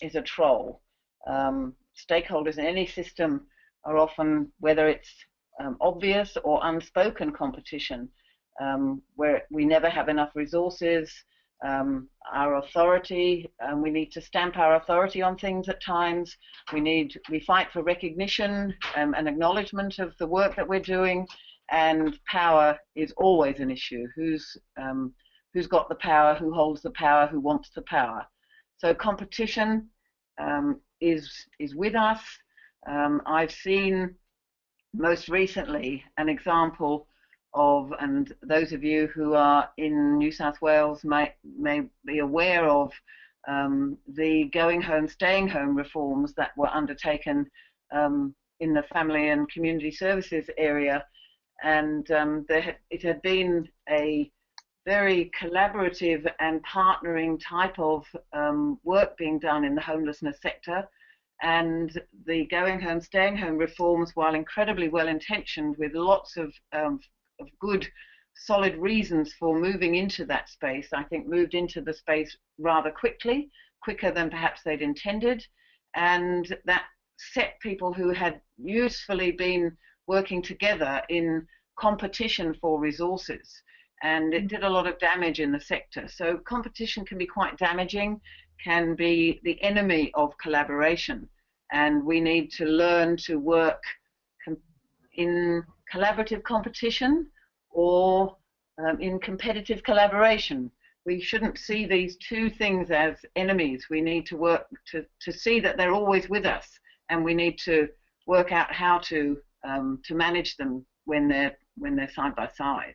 is a troll. Stakeholders in any system are often, whether it's obvious or unspoken competition, where we never have enough resources, our authority, we need to stamp our authority on things at times. We fight for recognition and acknowledgement of the work that we're doing, and power is always an issue. Who's got the power, who holds the power, who wants the power. So competition is with us. I've seen most recently an example of, and those of you who are in New South Wales may be aware of, the going home, staying home reforms that were undertaken in the family and community services area, and it had been a very collaborative and partnering type of work being done in the homelessness sector. And the going home, staying home reforms, while incredibly well intentioned with lots of good, solid reasons for moving into that space, I think moved into the space rather quickly, quicker than perhaps they'd intended. And that set people who had usefully been working together in competition for resources. And it did a lot of damage in the sector. So competition can be quite damaging, can be the enemy of collaboration. And we need to learn to work in collaborative competition or in competitive collaboration. We shouldn't see these two things as enemies. We need to work to see that they're always with us, and we need to work out how to manage them when they're side by side.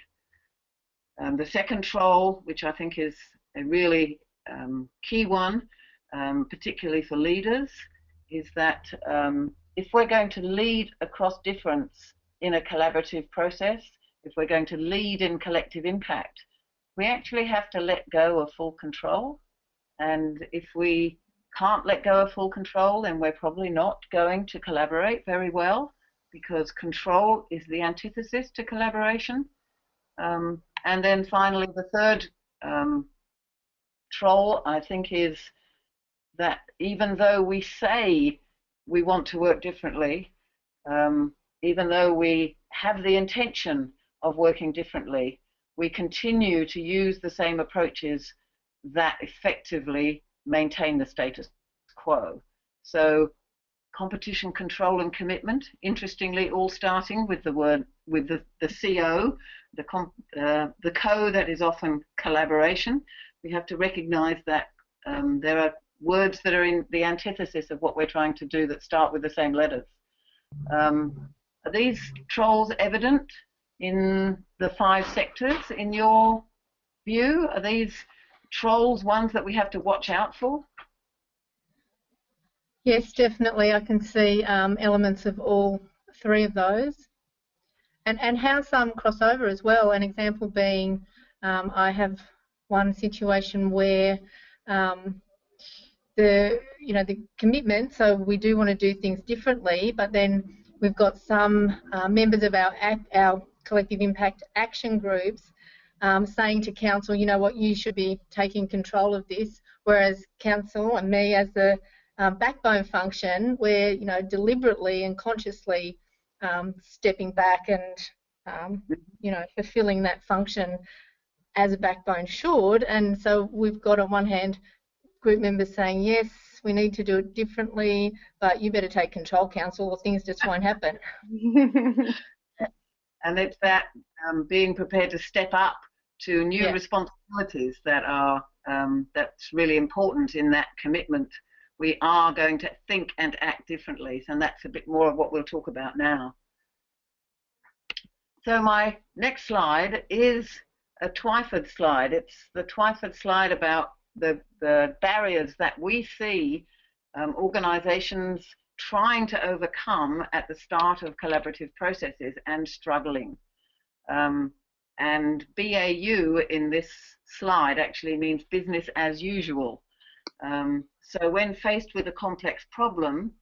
The second troll, which I think is a really key one, particularly for leaders, is that if we're going to lead across difference in a collaborative process, if we're going to lead in collective impact, we actually have to let go of full control. And if we can't let go of full control, then we're probably not going to collaborate very well, because control is the antithesis to collaboration. And then finally, the third troll, I think, is that even though we say we want to work differently, even though we have the intention of working differently, we continue to use the same approaches that effectively maintain the status quo. So competition, control, and commitment, interestingly, all starting with the CO, the co that is often collaboration. We have to recognize that there are words that are in the antithesis of what we're trying to do that start with the same letters. Are these trolls evident in the 5 sectors in your view? Are these trolls ones that we have to watch out for? Yes, definitely. I can see elements of all 3 of those, and how some cross over as well. An example being, I have one situation where the commitment. So we do want to do things differently, but then we've got some members of our collective impact action groups saying to council, you know what, you should be taking control of this, whereas council and me as the backbone function, we're deliberately and consciously stepping back and fulfilling that function as a backbone should. And so we've got on one hand group members saying, yes, we need to do it differently, but you better take control, council, or things just won't happen. And it's that being prepared to step up to new responsibilities that are that's really important in that commitment. We are going to think and act differently, and that's a bit more of what we'll talk about now. So my next slide is a Twyford slide. It's the Twyford slide about the barriers that we see organisations trying to overcome at the start of collaborative processes and struggling. And BAU in this slide actually means business as usual. So when faced with a complex problem,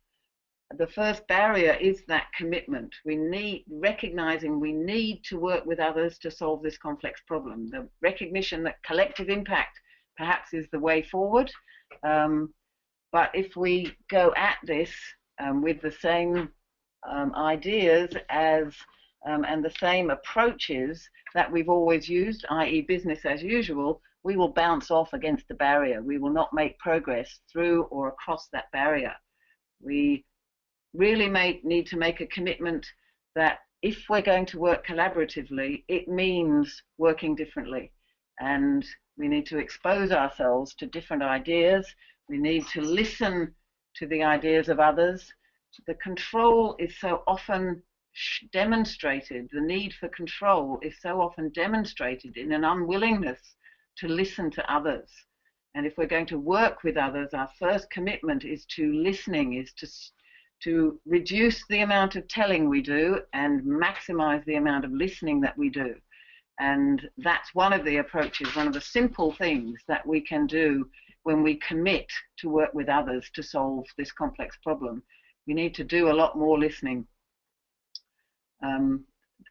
the first barrier is that commitment. Recognizing we need to work with others to solve this complex problem. The recognition that collective impact perhaps is the way forward, But if we go at this with the same ideas as and the same approaches that we've always used, i.e. business as usual, we will bounce off against the barrier. We will not make progress through or across that barrier. We really need to make a commitment that if we're going to work collaboratively, it means working differently. And we need to expose ourselves to different ideas. We need to listen to the ideas of others. The control is so often demonstrated, the need for control is so often demonstrated in an unwillingness to listen to others. And if we're going to work with others, our first commitment is to listening, is to reduce the amount of telling we do and maximize the amount of listening that we do. And that's one of the approaches, one of the simple things that we can do when we commit to work with others to solve this complex problem. We need to do a lot more listening.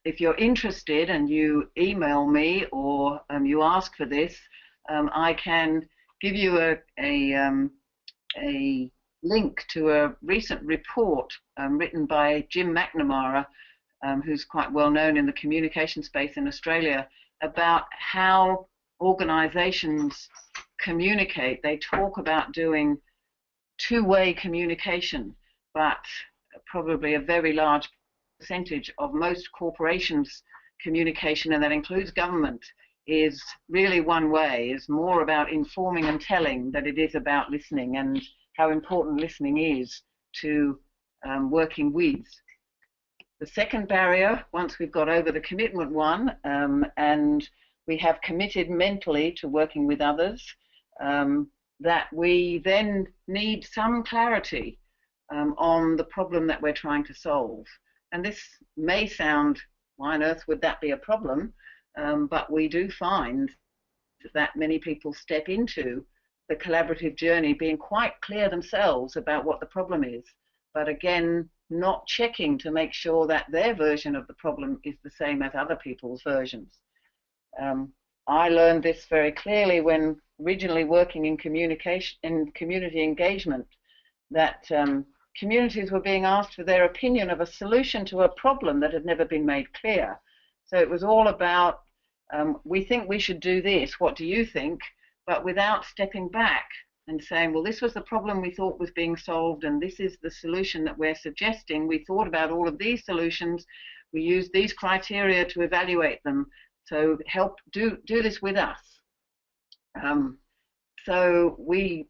If you're interested and you email me or you ask for this, I can give you a link to a recent report written by Jim McNamara, who's quite well known in the communication space in Australia, about how organizations communicate. They talk about doing two-way communication, but probably a very large percentage of most corporations' communication, and that includes government, is really one way, is more about informing and telling than it is about listening, and how important listening is to working with. The second barrier, once we've got over the commitment one, and we have committed mentally to working with others, that we then need some clarity on the problem that we're trying to solve. And this may sound, why on earth would that be a problem? But we do find that many people step into the collaborative journey being quite clear themselves about what the problem is, but again, not checking to make sure that their version of the problem is the same as other people's versions. I learned this very clearly when originally working in communication, in community engagement, that communities were being asked for their opinion of a solution to a problem that had never been made clear. So it was all about, we think we should do this, what do you think? But without stepping back and saying, well, this was the problem we thought was being solved, and this is the solution that we're suggesting. We thought about all of these solutions. We used these criteria to evaluate them. So help do this with us. So we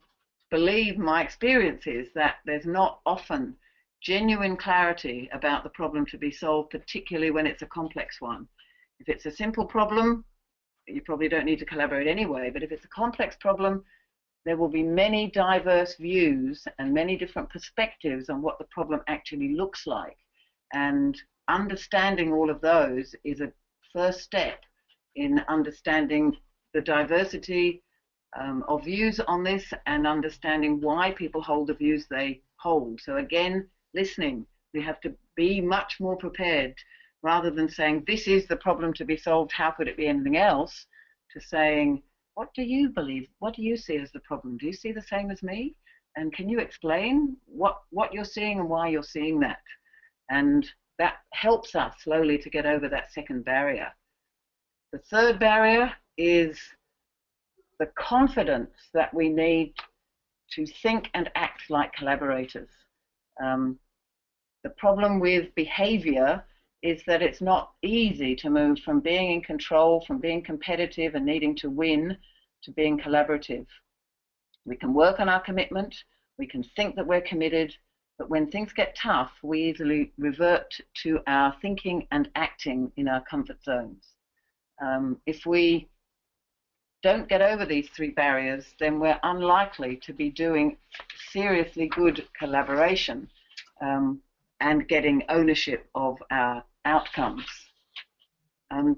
believe, my experience is that there's not often genuine clarity about the problem to be solved, particularly when it's a complex one. If it's a simple problem, you probably don't need to collaborate anyway, but if it's a complex problem, there will be many diverse views and many different perspectives on what the problem actually looks like. And understanding all of those is a first step in understanding the diversity of views on this and understanding why people hold the views they hold. So again, listening. We have to be much more prepared, rather than saying, this is the problem to be solved, how could it be anything else, to saying, what do you believe? What do you see as the problem? Do you see the same as me? And can you explain what you're seeing and why you're seeing that? And that helps us slowly to get over that second barrier. The third barrier is the confidence that we need to think and act like collaborators. The problem with behavior is that it's not easy to move from being in control, from being competitive and needing to win, to being collaborative. We can work on our commitment, we can think that we're committed, but when things get tough, we easily revert to our thinking and acting in our comfort zones. If we don't get over these three barriers, then we're unlikely to be doing seriously good collaboration and getting ownership of our outcomes.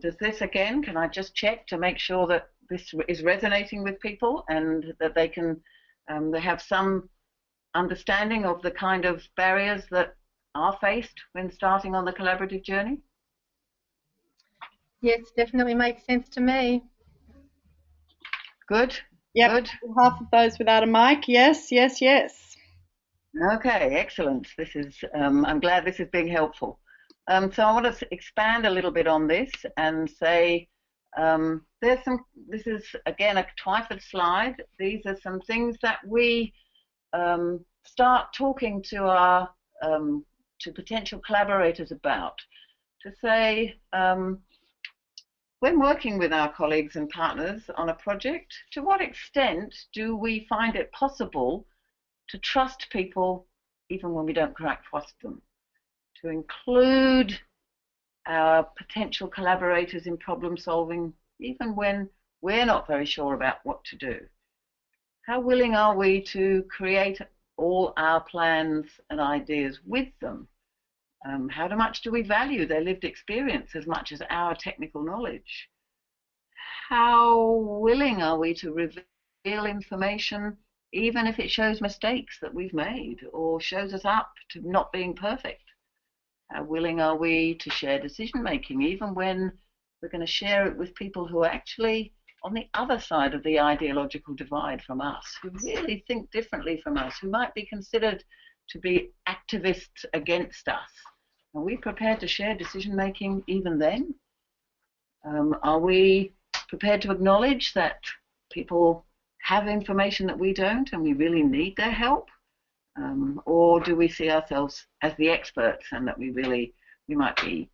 Does this, again, can I just check to make sure that this is resonating with people and that they can they have some understanding of the kind of barriers that are faced when starting on the collaborative journey? Yes, definitely makes sense to me. Good. Yep. Good. Half of those without a mic. Yes, yes, yes. Okay, excellent. This is, I'm glad this is being helpful. So I want to expand a little bit on this and say, this is again a Twyford slide. These are some things that we start talking to our to potential collaborators about, to say, when working with our colleagues and partners on a project, to what extent do we find it possible to trust people even when we don't quite trust them, to include our potential collaborators in problem solving even when we're not very sure about what to do. How willing are we to create all our plans and ideas with them? How much do we value their lived experience as much as our technical knowledge? How willing are we to reveal information even if it shows mistakes that we've made or shows us up to not being perfect? How willing are we to share decision making even when we're going to share it with people who are actually on the other side of the ideological divide from us, who really think differently from us, who might be considered to be activists against us? Are we prepared to share decision making even then? Are we prepared to acknowledge that people have information that we don't and we really need their help? Or do we see ourselves as the experts and that we might be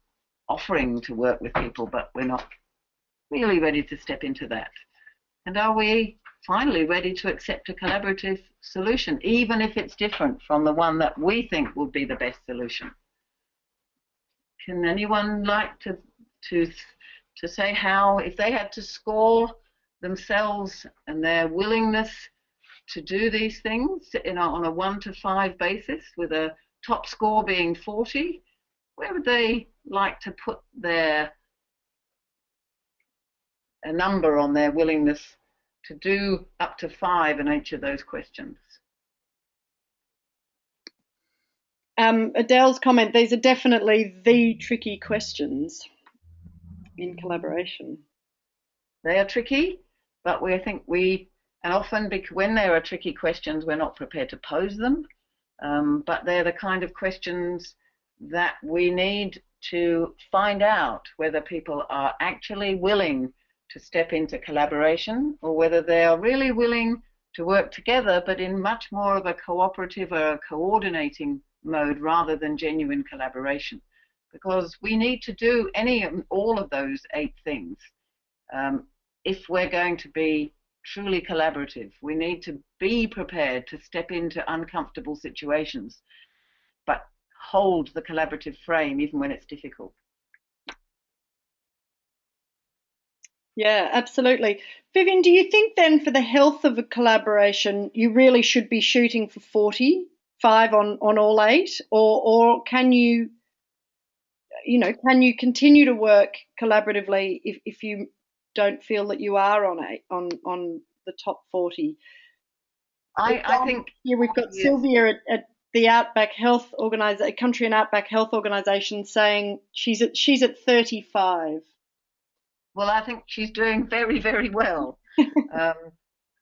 offering to work with people, but we're not really ready to step into that? And are we finally ready to accept a collaborative solution, even if it's different from the one that we think would be the best solution? Can anyone like to say how, if they had to score themselves and their willingness to do these things on a 1 to 5 basis, with a top score being 40, where would they like to put a number on their willingness to do up to 5 in each of those questions? Adele's comment, these are definitely the tricky questions in collaboration. They are tricky, but and often when there are tricky questions, we're not prepared to pose them, but they're the kind of questions that we need to find out whether people are actually willing to step into collaboration, or whether they are really willing to work together, but in much more of a cooperative or a coordinating mode rather than genuine collaboration. Because we need to do all of those 8 things. If we're going to be truly collaborative, we need to be prepared to step into uncomfortable situations, but hold the collaborative frame even when it's difficult. Yeah, absolutely. Vivian, do you think then for the health of a collaboration, you really should be shooting for 45 on all 8, or can you continue to work collaboratively if you don't feel that you are on the top 40? I think here we've got Sylvia at the Outback Health Country and Outback Health Organisation saying she's at 35. Well, I think she's doing very, very well.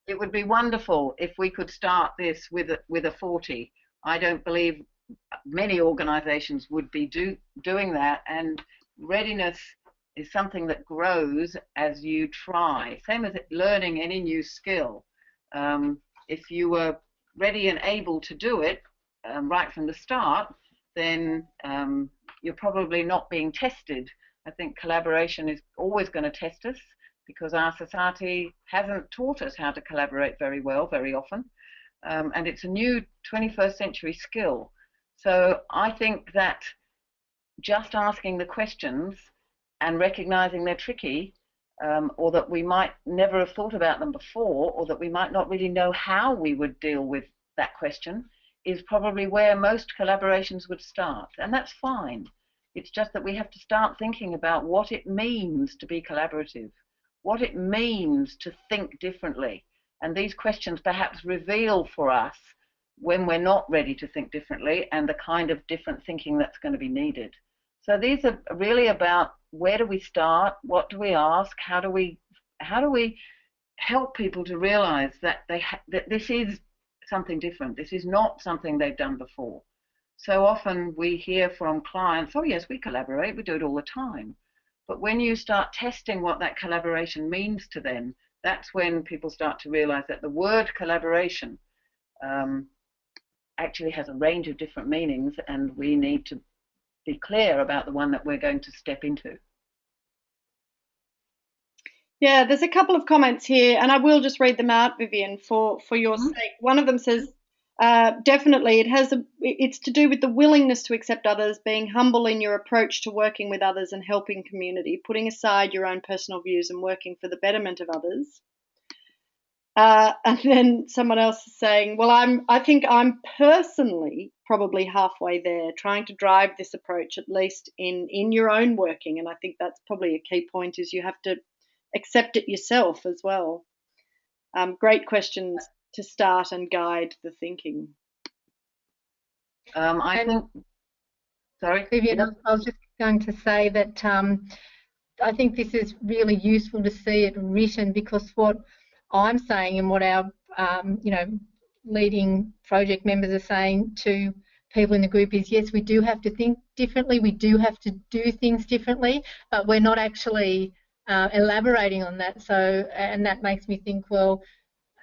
It would be wonderful if we could start this with a 40. I don't believe many organisations would be doing that, and readiness is something that grows as you try. Same as learning any new skill. If you were ready and able to do it right from the start, then you're probably not being tested. I think collaboration is always going to test us, because our society hasn't taught us how to collaborate very well very often, and it's a new 21st century skill. So I think that just asking the questions and recognizing they're tricky, or that we might never have thought about them before, or that we might not really know how we would deal with that question, is probably where most collaborations would start. And that's fine. It's just that we have to start thinking about what it means to be collaborative, what it means to think differently. And these questions perhaps reveal for us when we're not ready to think differently and the kind of different thinking that's going to be needed. So these are really about, where do we start? What do we ask? How do we help people to realize that that this is something different. This is not something they've done before. So often we hear from clients, oh yes, we collaborate, we do it all the time. But when you start testing what that collaboration means to them, that's when people start to realize that the word collaboration actually has a range of different meanings, and we need to be clear about the one that we're going to step into. Yeah, there's a couple of comments here, and I will just read them out, Vivian, for your sake. One of them says, definitely, it's to do with the willingness to accept others, being humble in your approach to working with others and helping community, putting aside your own personal views and working for the betterment of others. And then someone else is saying, well, I think I'm personally probably halfway there, trying to drive this approach, at least in your own working. And I think that's probably a key point, is you have to accept it yourself as well. Great questions to start and guide the thinking. Sorry, Vivian, I was just going to say that I think this is really useful to see it written, because what I'm saying and what our leading project members are saying to people in the group is, yes, we do have to think differently, we do have to do things differently, but we're not actually elaborating on that. So, and that makes me think, well,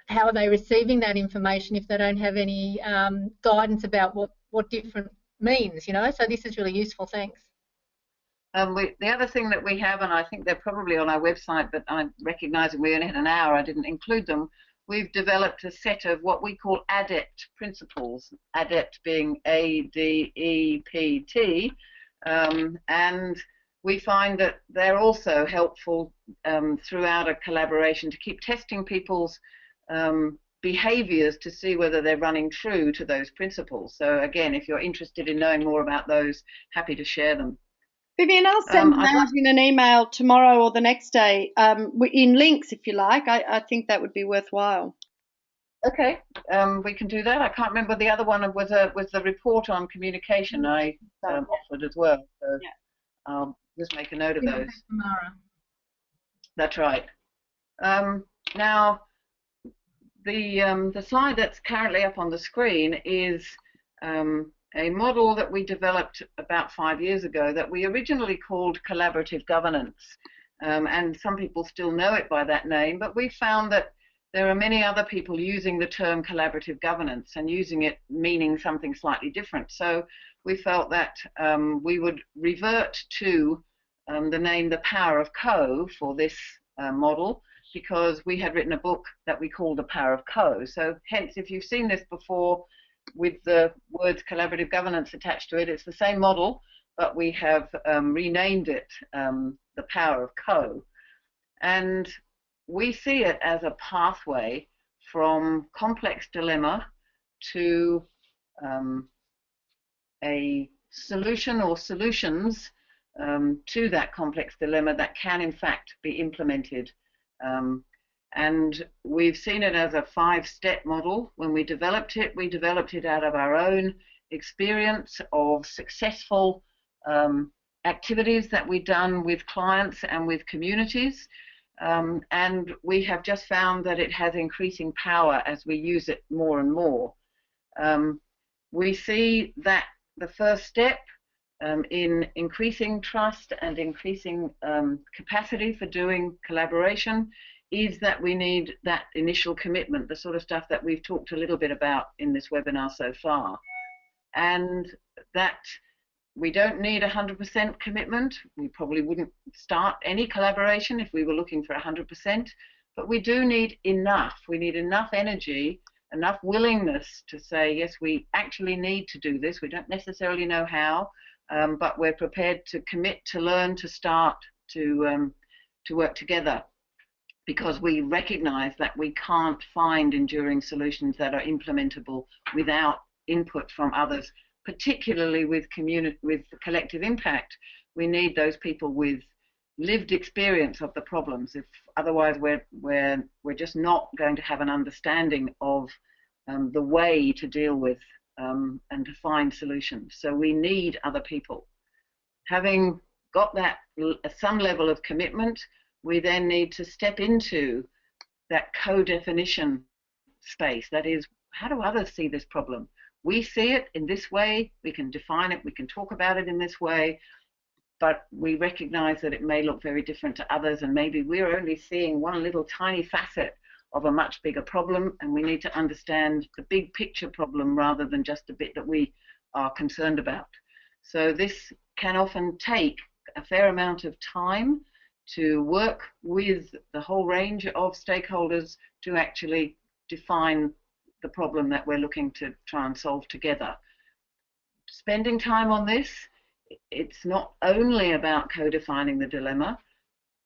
how are they receiving that information if they don't have any guidance about what different means, you know? So this is really useful. Thanks. The other thing that we have, and I think they're probably on our website, but I recognise we only had an hour, I didn't include them. We've developed a set of what we call ADEPT principles, ADEPT being ADEPT, and we find that they're also helpful throughout a collaboration to keep testing people's behaviours to see whether they're running true to those principles. So again, if you're interested in knowing more about those, happy to share them. Vivian, I'll send them out in an email tomorrow or the next day, in links if you like. I think that would be worthwhile. Okay, we can do that. I can't remember, the other one was the report on communication I offered as well. So yeah. I'll just make a note of those. Tomorrow. That's right. Now, the slide that's currently up on the screen is a model that we developed about 5 years ago that we originally called collaborative governance, and some people still know it by that name, but we found that there are many other people using the term collaborative governance and using it meaning something slightly different. So we felt that we would revert to the name The Power of Co for this model, because we had written a book that we called The Power of Co. So hence, if you've seen this before with the words collaborative governance attached to it, it's the same model, but we have renamed it The Power of Co. And we see it as a pathway from complex dilemma to a solution or solutions to that complex dilemma that can in fact be implemented. And we've seen it as a 5-step model. When we developed it out of our own experience of successful activities that we've done with clients and with communities. And we have just found that it has increasing power as we use it more and more. We see that the first step in increasing trust and increasing capacity for doing collaboration is that we need that initial commitment, the sort of stuff that we've talked a little bit about in this webinar so far. And that we don't need 100% commitment. We probably wouldn't start any collaboration if we were looking for 100%, but we do need enough. We need enough energy, enough willingness to say, yes, we actually need to do this. We don't necessarily know how, but we're prepared to commit, to learn, to start, to work together, because we recognize that we can't find enduring solutions that are implementable without input from others, particularly with collective impact. We need those people with lived experience of the problems. If otherwise we're just not going to have an understanding of the way to deal with and to find solutions. So we need other people. Having got that some level of commitment, we then need to step into that co-definition space. That is, how do others see this problem? We see it in this way, we can define it, we can talk about it in this way, but we recognize that it may look very different to others, and maybe we're only seeing one little tiny facet of a much bigger problem, and we need to understand the big picture problem rather than just the bit that we are concerned about. So this can often take a fair amount of time to work with the whole range of stakeholders to actually define the problem that we're looking to try and solve together. Spending time on this, it's not only about co-defining the dilemma,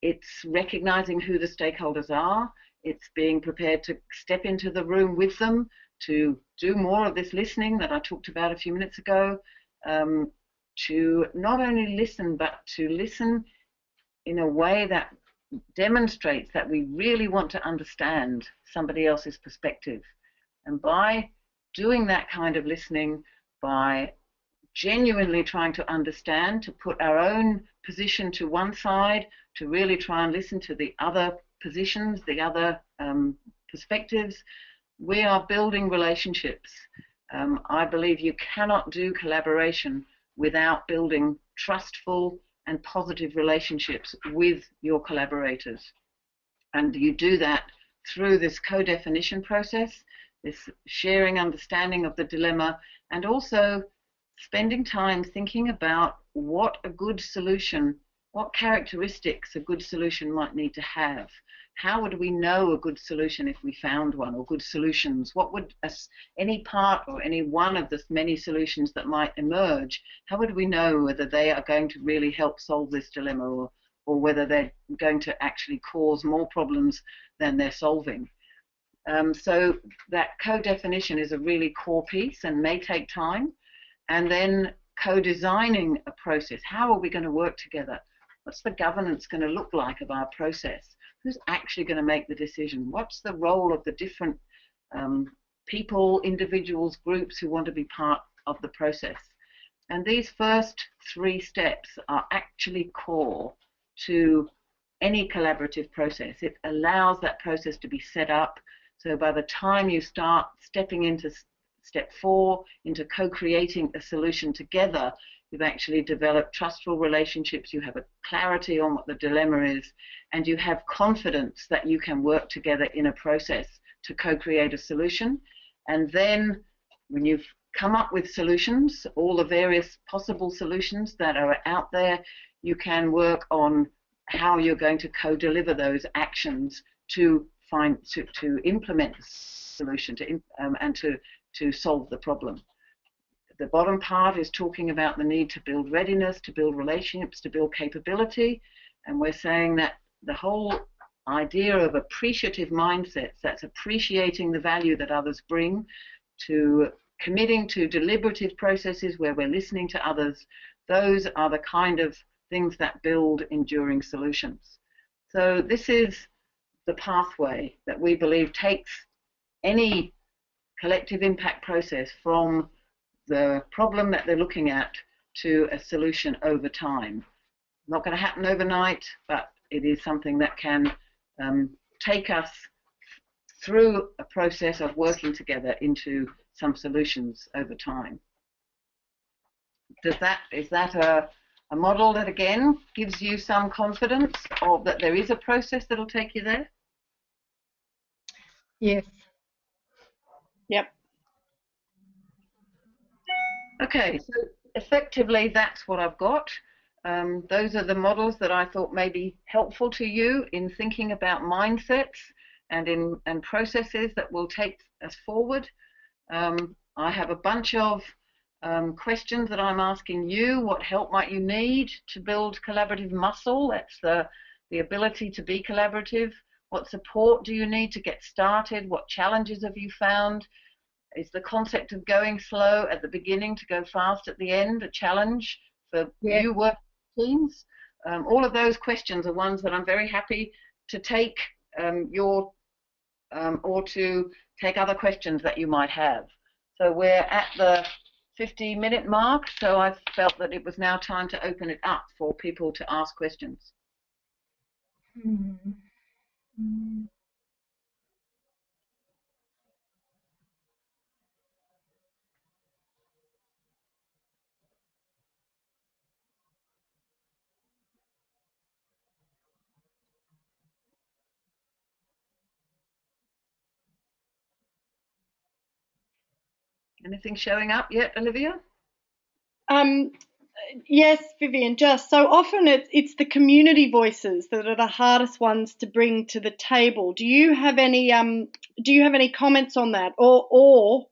it's recognizing who the stakeholders are, it's being prepared to step into the room with them, to do more of this listening that I talked about a few minutes ago, to not only listen, but to listen in a way that demonstrates that we really want to understand somebody else's perspective. And by doing that kind of listening, by genuinely trying to understand, to put our own position to one side, to really try and listen to the other positions, the other perspectives, we are building relationships. I believe you cannot do collaboration without building trustful and positive relationships with your collaborators. And you do that through this co-definition process, this sharing understanding of the dilemma, and also spending time thinking about what a good solution, what characteristics a good solution might need to have. How would we know a good solution if we found one, or good solutions? What would any part or any one of the many solutions that might emerge, how would we know whether they are going to really help solve this dilemma, or whether they're going to actually cause more problems than they're solving? So that co-definition is a really core piece and may take time. And then co-designing a process. How are we going to work together? What's the governance going to look like of our process? Who's actually going to make the decision? What's the role of the different people, individuals, groups who want to be part of the process? And these first 3 steps are actually core to any collaborative process. It allows that process to be set up, so by the time you start stepping into step 4, into co-creating a solution together, you've actually developed trustful relationships, you have a clarity on what the dilemma is, and you have confidence that you can work together in a process to co-create a solution. And then when you've come up with solutions, all the various possible solutions that are out there, you can work on how you're going to co-deliver those actions to implement the solution and to solve the problem. The bottom part is talking about the need to build readiness, to build relationships, to build capability, and we're saying that the whole idea of appreciative mindsets, that's appreciating the value that others bring, to committing to deliberative processes where we're listening to others, those are the kind of things that build enduring solutions. So this is the pathway that we believe takes any collective impact process from the problem that they're looking at to a solution over time. Not going to happen overnight, but it is something that can take us through a process of working together into some solutions over time. Is that a model that again gives you some confidence of that there is a process that'll take you there? Yes. Yep. Okay, so effectively that's what I've got. Those are the models that I thought may be helpful to you in thinking about mindsets and processes that will take us forward. I have a bunch of questions that I'm asking you. What help might you need to build collaborative muscle? That's the ability to be collaborative. What support do you need to get started? What challenges have you found? Is the concept of going slow at the beginning to go fast at the end a challenge for you working teams? All of those questions are ones that I'm very happy to take or to take other questions that you might have. So we're at the 50-minute mark, so I felt that it was now time to open it up for people to ask questions. Anything showing up yet, Olivia? Yes, Vivian, just so often it's the community voices that are the hardest ones to bring to the table. Do you have any comments on that, or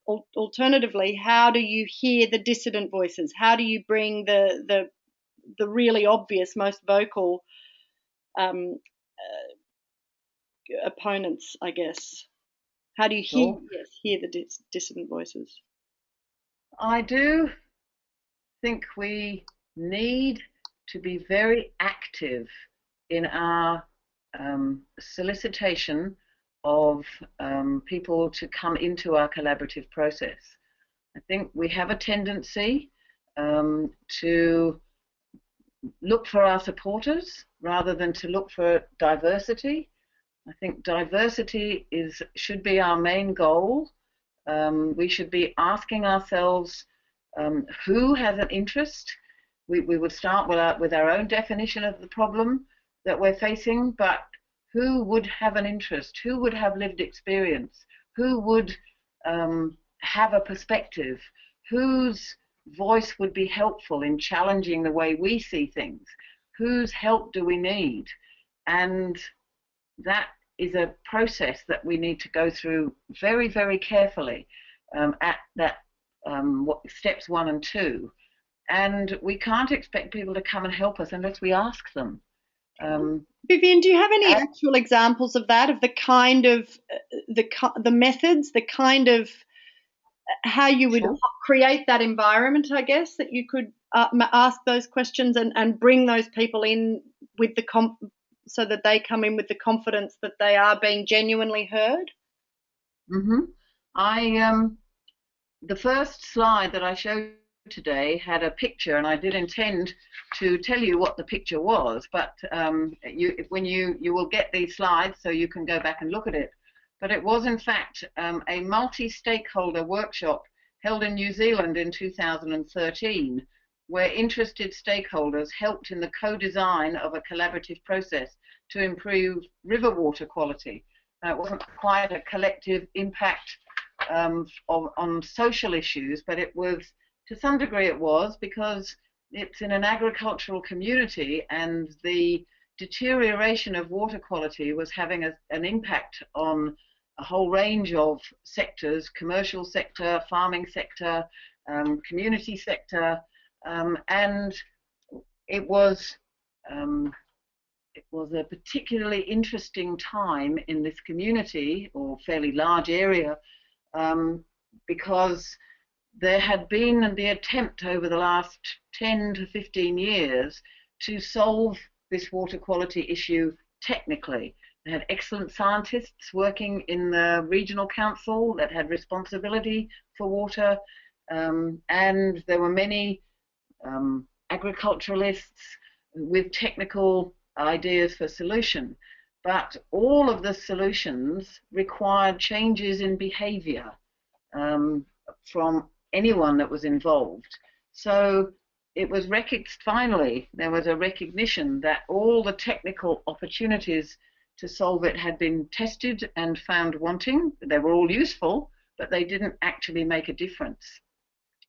alternatively, how do you hear the dissident voices? How do you bring the really obvious, most vocal opponents, I guess? How do you Sure. hear the dissident voices? I do think we need to be very active in our solicitation of people to come into our collaborative process. I think we have a tendency to look for our supporters rather than to look for diversity. I think diversity should be our main goal. We should be asking ourselves who has an interest. We would start with our own definition of the problem that we're facing, but who would have an interest? Who would have lived experience? Who would have a perspective? Whose voice would be helpful in challenging the way we see things? Whose help do we need? And that is a process that we need to go through very, very carefully at that steps 1 and 2. And we can't expect people to come and help us unless we ask them. Vivian, do you have any actual examples of that, of the kind of the methods, the kind of how you would create that environment, I guess, that you could ask those questions and bring those people in with so that they come in with the confidence that they are being genuinely heard? The first slide that I showed today had a picture, and I did intend to tell you what the picture was, but you will get these slides so you can go back and look at it. But it was in fact a multi-stakeholder workshop held in New Zealand in 2013, where interested stakeholders helped in the co-design of a collaborative process to improve river water quality. Now, it wasn't quite a collective impact on social issues, but it was, to some degree it was, because it's in an agricultural community and the deterioration of water quality was having an impact on a whole range of sectors: commercial sector, farming sector, community sector, and it was a particularly interesting time in this community, or fairly large area, because there had been the attempt over the last 10 to 15 years to solve this water quality issue technically. They had excellent scientists working in the regional council that had responsibility for water, and there were many agriculturalists with technical ideas for solution. But all of the solutions required changes in behavior from anyone that was involved. So it was finally there was a recognition that all the technical opportunities to solve it had been tested and found wanting. They were all useful, but they didn't actually make a difference.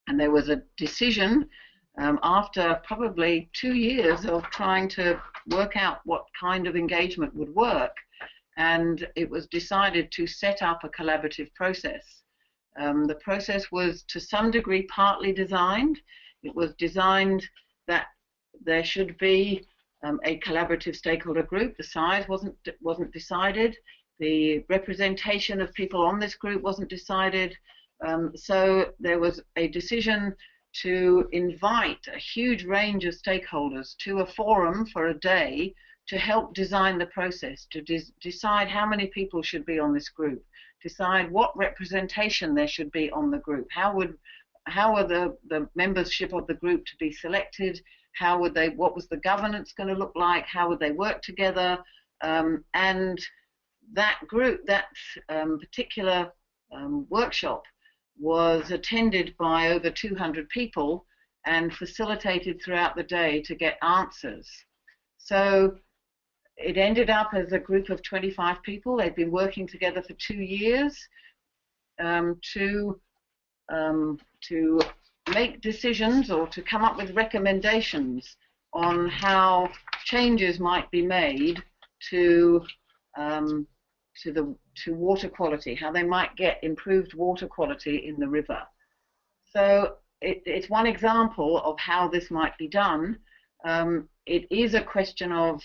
And there was a decision after probably 2 years of trying to work out what kind of engagement would work, and it was decided to set up a collaborative process. The process was to some degree partly designed. It was designed that there should be a collaborative stakeholder group. The size wasn't decided. The representation of people on this group wasn't decided. So there was a decision to invite a huge range of stakeholders to a forum for a day to help design the process, to decide how many people should be on this group, decide what representation there should be on the group, how are the membership of the group to be selected, what was the governance going to look like, how would they work together, and that group, that particular workshop was attended by over 200 people and facilitated throughout the day to get answers. So it ended up as a group of 25 people. They'd been working together for 2 years to to make decisions or to come up with recommendations on how changes might be made to water quality, how they might get improved water quality in the river. So it's one example of how this might be done. It is a question of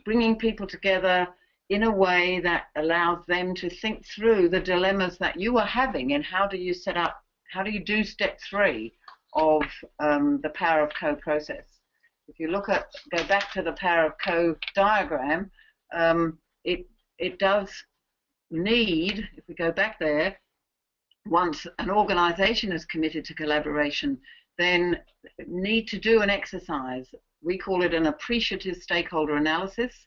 bringing people together in a way that allows them to think through the dilemmas that you are having, and how do you do step 3 of the Power of Co process. If you go back to the Power of Co diagram, it does need, if we go back there, once an organisation is committed to collaboration, then need to do an exercise. We call it an appreciative stakeholder analysis,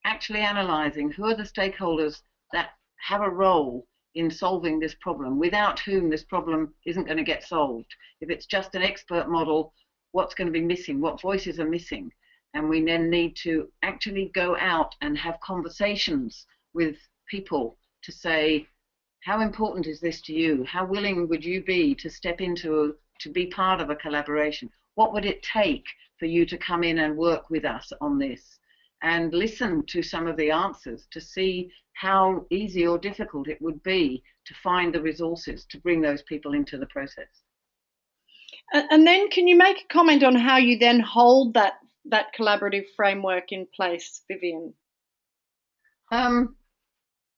actually analysing who are the stakeholders that have a role in solving this problem, without whom this problem isn't going to get solved. If it's just an expert model, what's going to be missing? What voices are missing? And we then need to actually go out and have conversations with people to say, how important is this to you? How willing would you be to step into, to be part of a collaboration? What would it take for you to come in and work with us on this? And listen to some of the answers to see how easy or difficult it would be to find the resources to bring those people into the process. And then can you make a comment on how you then hold that collaborative framework in place, Vivienne?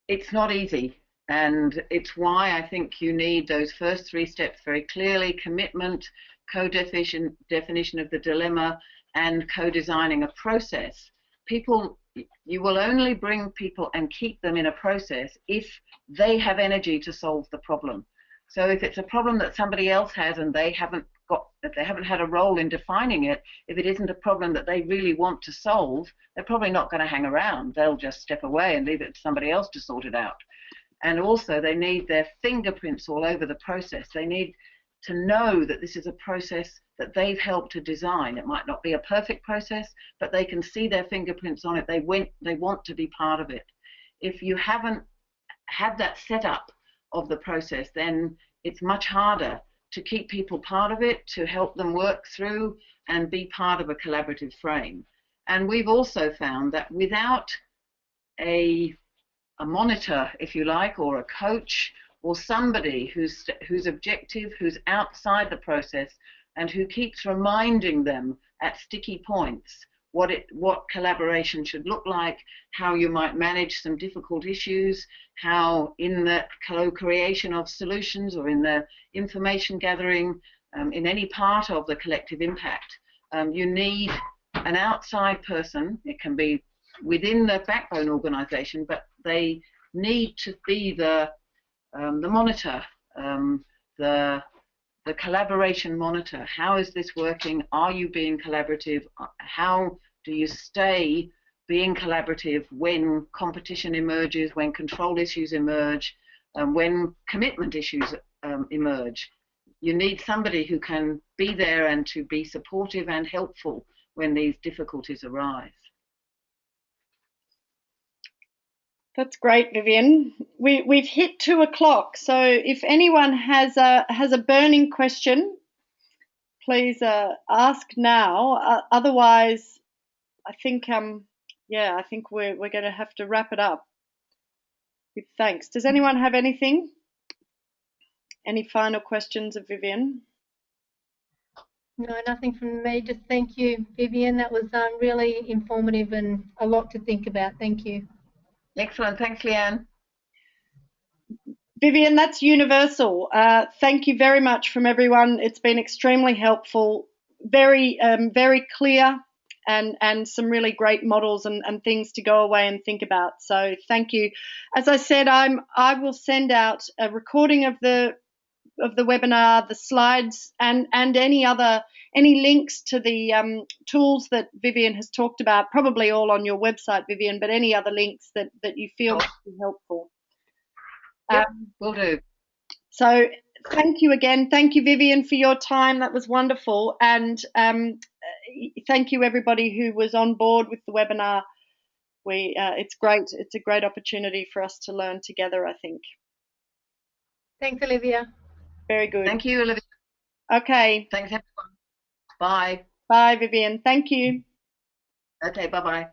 It's not easy. And it's why I think you need those first 3 steps very clearly: commitment, co-definition of the dilemma, and co-designing a process. You will only bring people and keep them in a process if they have energy to solve the problem. So if it's a problem that somebody else has and they haven't had a role in defining it, if it isn't a problem that they really want to solve, they're probably not going to hang around. They'll just step away and leave it to somebody else to sort it out. And also they need their fingerprints all over the process. They need to know that this is a process that they've helped to design. It might not be a perfect process, but they can see their fingerprints on it. They want to be part of it. If you haven't had that setup of the process, then it's much harder to keep people part of it, to help them work through and be part of a collaborative frame. And we've also found that without a monitor, if you like, or a coach, or somebody who's objective, who's outside the process, and who keeps reminding them at sticky points what collaboration should look like, how you might manage some difficult issues, how in the co-creation of solutions or in the information gathering, in any part of the collective impact, you need an outside person. It can be within the backbone organisation, but they need to be the monitor, the collaboration monitor. How is this working? Are you being collaborative? How do you stay being collaborative when competition emerges, when control issues emerge, when commitment issues emerge? You need somebody who can be there and to be supportive and helpful when these difficulties arise. That's great, Vivienne. We've hit 2 o'clock, so if anyone has a burning question, please ask now. Otherwise, I think I think we're going to have to wrap it up with thanks. Does anyone have anything? Any final questions of Vivienne? No, nothing from me. Just thank you, Vivienne. That was really informative and a lot to think about. Thank you. Excellent. Thanks, Leanne. Vivienne, that's universal. Thank you very much from everyone. It's been extremely helpful, very clear, and some really great models and things to go away and think about. So thank you. As I said, I will send out a recording of the webinar, the slides, and any links to the tools that Vivienne has talked about, probably all on your website, Vivienne, but any other links that you feel would be helpful. Yep, will do. So thank you again. Thank you, Vivienne, for your time. That was wonderful. And thank you, everybody who was on board with the webinar. It's great. It's a great opportunity for us to learn together, I think. Thanks, Olivia. Very good. Thank you, Olivia. Okay. Thanks, everyone. Bye. Bye, Vivian. Thank you. Okay, bye-bye.